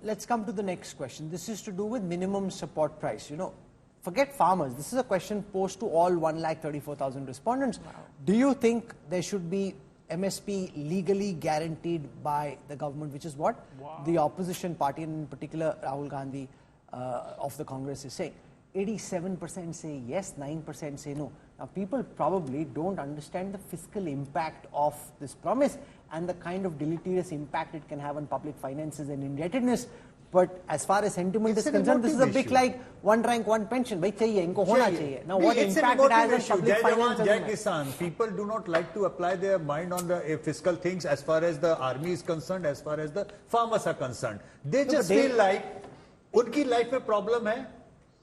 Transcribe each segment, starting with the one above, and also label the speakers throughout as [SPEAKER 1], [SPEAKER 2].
[SPEAKER 1] let's come to the next question. This is to do with minimum support price. Forget farmers. This is a question posed to all 1,34,000 respondents. Wow. Do you think there should be MSP legally guaranteed by the government, which is what the opposition party, and in particular Rahul Gandhi of the Congress, is saying? 87% say yes, 9% say no. Now, people probably don't understand the fiscal impact of this promise and the kind of deleterious impact it can have on public finances and indebtedness. But as far as sentiment is concerned, this is a bit like one rank, one pension. Bhai chahiye, inko hona chahiye. Now, what impact it has on public finances?
[SPEAKER 2] People do not like to apply their mind on the fiscal things as far as the army is concerned, as far as the farmers are concerned. They just feel like unki life mein problem hai,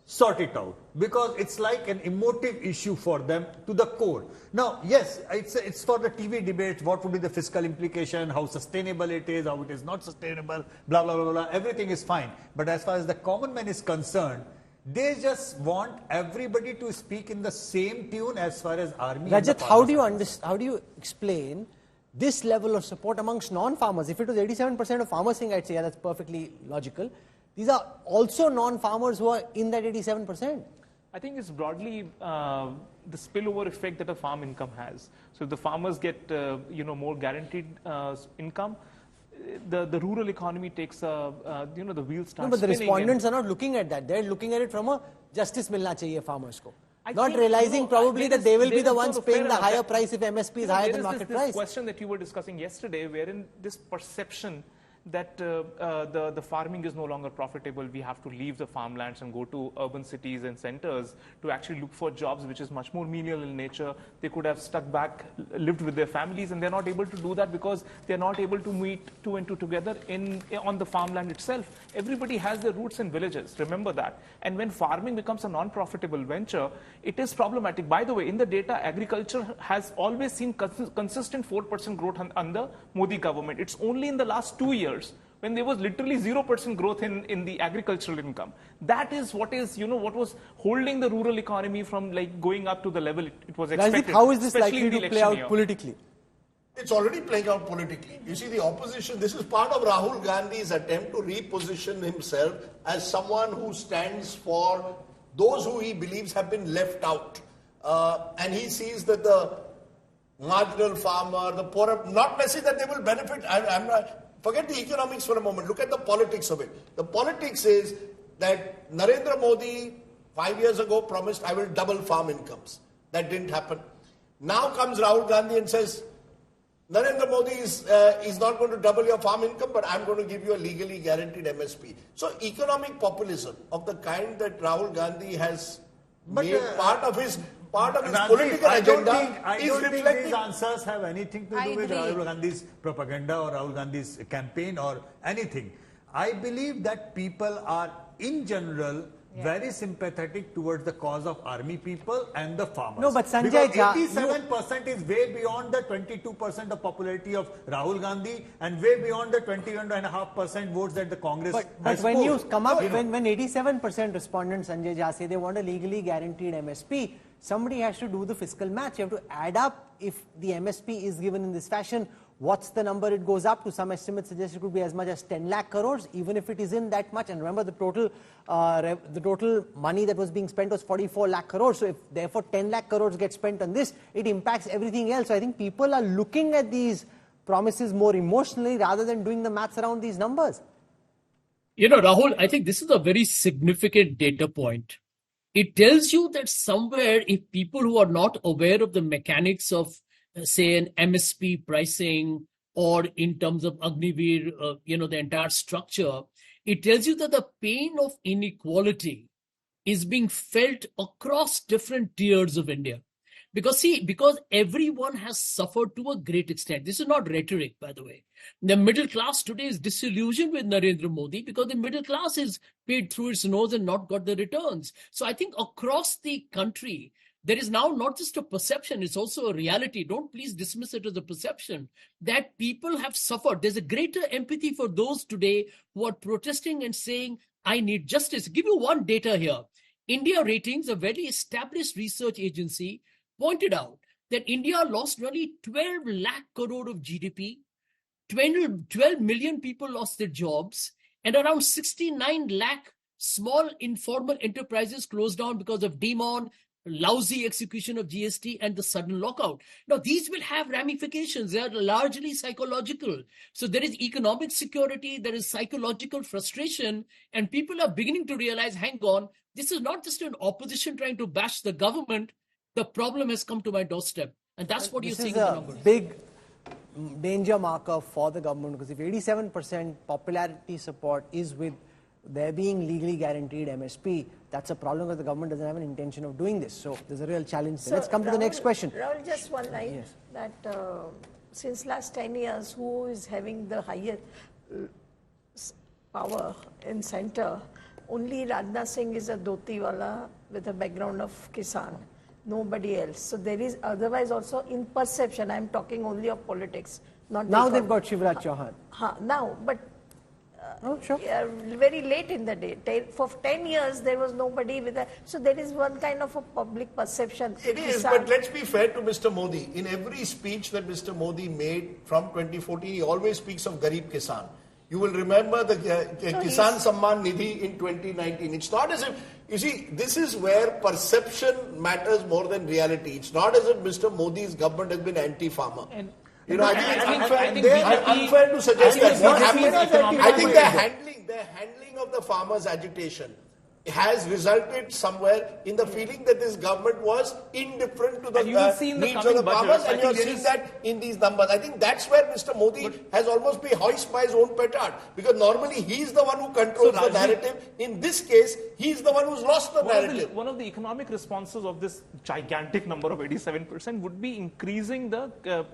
[SPEAKER 2] sort it out, because it's like an emotive issue for them to the core. Now, yes, it's for the TV debates, what would be the fiscal implication, how sustainable it is, how it is not sustainable, blah, blah, blah, blah. Everything is fine. But as far as the common man is concerned, they just want everybody to speak in the same tune as far as army.
[SPEAKER 1] Rajat, how do you explain this level of support amongst non-farmers? If it was 87% of farmers saying, I'd say, yeah, that's perfectly logical. These are also non-farmers who are in that 87%.
[SPEAKER 3] I think it's broadly the spillover effect that a farm income has. So if the farmers get more guaranteed income, the rural economy takes the wheels start spinning.
[SPEAKER 1] No, but the respondents are not looking at that. They're looking at it from a justice milna chahiye farmers ko. Not realizing probably that they will be the ones paying the higher price if MSP is higher than market price.
[SPEAKER 3] There is this question that you were discussing yesterday, wherein this perception that the farming is no longer profitable, we have to leave the farmlands and go to urban cities and centers to actually look for jobs which is much more menial in nature. They could have stuck back, lived with their families, and they're not able to do that because they're not able to meet two and two together on the farmland itself. Everybody has their roots in villages, remember that. And when farming becomes a non-profitable venture, it is problematic. By the way, in the data, agriculture has always seen consistent 4% growth under Modi government. It's only in the last 2 years when there was literally 0% growth in the agricultural income. That is what was holding the rural economy from going up to the level it was expected.
[SPEAKER 1] Rajdeep, how is this likely to play out politically?
[SPEAKER 4] It's already playing out politically. You see, the opposition, this is part of Rahul Gandhi's attempt to reposition himself as someone who stands for those who he believes have been left out. And he sees that the marginal farmer, the poor, not necessarily that they will benefit. Forget the economics for a moment. Look at the politics of it. The politics is that Narendra Modi 5 years ago promised, I will double farm incomes. That didn't happen. Now comes Rahul Gandhi and says, Narendra Modi is not going to double your farm income, but I'm going to give you a legally guaranteed MSP. So economic populism of the kind that Rahul Gandhi has made part of his political agenda
[SPEAKER 2] I don't think these answers have anything to do with Rahul Gandhi's propaganda or Rahul Gandhi's campaign or anything. I believe that people are, in general, very sympathetic towards the cause of army people and the farmers.
[SPEAKER 1] No, but Sanjay,
[SPEAKER 2] because 87% is way beyond the 22% of popularity of Rahul Gandhi and way beyond the 21.5% votes that the Congress has
[SPEAKER 1] But when you come up, when 87% respondents, Sanjay Jha, say they want a legally guaranteed MSP, somebody has to do the fiscal math. You have to add up if the MSP is given in this fashion. What's the number it goes up to? Some estimates suggest it could be as much as 10 lakh crores, even if it isn't that much. And remember, the total money that was being spent was 44 lakh crores. So if therefore 10 lakh crores get spent on this, it impacts everything else. So I think people are looking at these promises more emotionally rather than doing the maths around these numbers.
[SPEAKER 5] Rahul, I think this is a very significant data point. It tells you that somewhere, if people who are not aware of the mechanics of say an MSP pricing or in terms of Agniveer, the entire structure, it tells you that the pain of inequality is being felt across different tiers of India. Because everyone has suffered to a great extent. This is not rhetoric, by the way. The middle class today is disillusioned with Narendra Modi because the middle class is paid through its nose and not got the returns. So I think across the country, there is now not just a perception, it's also a reality. Don't please dismiss it as a perception that people have suffered. There's a greater empathy for those today who are protesting and saying, I need justice. I'll give you one data here. India Ratings, a very established research agency, pointed out that India lost nearly 12 lakh crore of GDP, 12 million people lost their jobs, and around 69 lakh small informal enterprises closed down because of demon, lousy execution of GST, and the sudden lockout. Now, these will have ramifications. They are largely psychological. So there is economic security, there is psychological frustration, and people are beginning to realize, hang on, this is not just an opposition trying to bash the government. The problem has come to my doorstep. And that's what you're seeing in the numbers.
[SPEAKER 1] This is a big danger marker for the government, because if 87% popularity support is with there being legally guaranteed MSP, that's a problem because the government doesn't have an intention of doing this. So there's a real challenge there. Let's come to the next question.
[SPEAKER 6] Rahul, just one line,
[SPEAKER 1] Yes.
[SPEAKER 6] that since last 10 years, who is having the higher power in center? Only Rajnath Singh is a dhoti-wala with a background of Kisan. Nobody else. So there is otherwise also in perception, I'm talking only of politics. Not
[SPEAKER 1] Now they've got Shivraj Chauhan.
[SPEAKER 6] Now, but
[SPEAKER 1] Oh, sure.
[SPEAKER 6] very late in the day. For 10 years, there was nobody with a... So there is one kind of a public perception.
[SPEAKER 4] It is, but let's be fair to Mr. Modi. In every speech that Mr. Modi made from 2014, he always speaks of Garib Kisan. You will remember the Kisan Samman Nidhi in 2019. It's not as if, you see, this is where perception matters more than reality. It's not as if Mr. Modi's government has been anti-farmer. You know, I think it's unfair to suggest that. What happened? I think the handling of the farmers' agitation has resulted somewhere in the feeling that this government was indifferent to the needs of the farmers, and you're seeing that in these numbers. I think that's where Mr. Modi has almost been hoisted by his own petard, because normally he's the one who controls the narrative. In this case, he's the one who's lost the narrative.
[SPEAKER 3] One of the economic responses of this gigantic number of 87% would be increasing the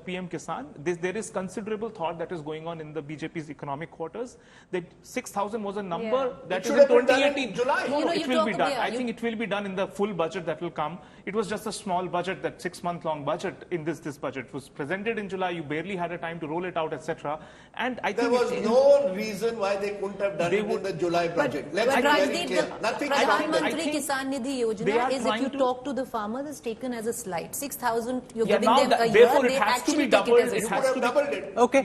[SPEAKER 3] PM Kisan. There is considerable thought that is going on in the BJP's economic quarters. That 6,000 was a number that is in 2018.
[SPEAKER 4] July.
[SPEAKER 3] It will be done. I think it will be done in the full budget that will come. It was just a small budget, that 6-month-long budget. In this budget was presented in July. You barely had a time to roll it out, etc. And I think
[SPEAKER 4] there was no reason why they couldn't have done it in the July budget. Let's be very clear. Nothing.
[SPEAKER 7] Pradhan Mantri Kisan Nidhi Yojana is, if you talk to the farmers, is taken as a slight. 6,000 you're giving them a year.
[SPEAKER 3] Therefore, it
[SPEAKER 7] they
[SPEAKER 3] has to
[SPEAKER 7] actually
[SPEAKER 3] be
[SPEAKER 7] take
[SPEAKER 3] doubled.
[SPEAKER 7] it as a
[SPEAKER 3] It
[SPEAKER 7] slight.
[SPEAKER 3] has to be
[SPEAKER 4] doubled it.
[SPEAKER 1] Okay.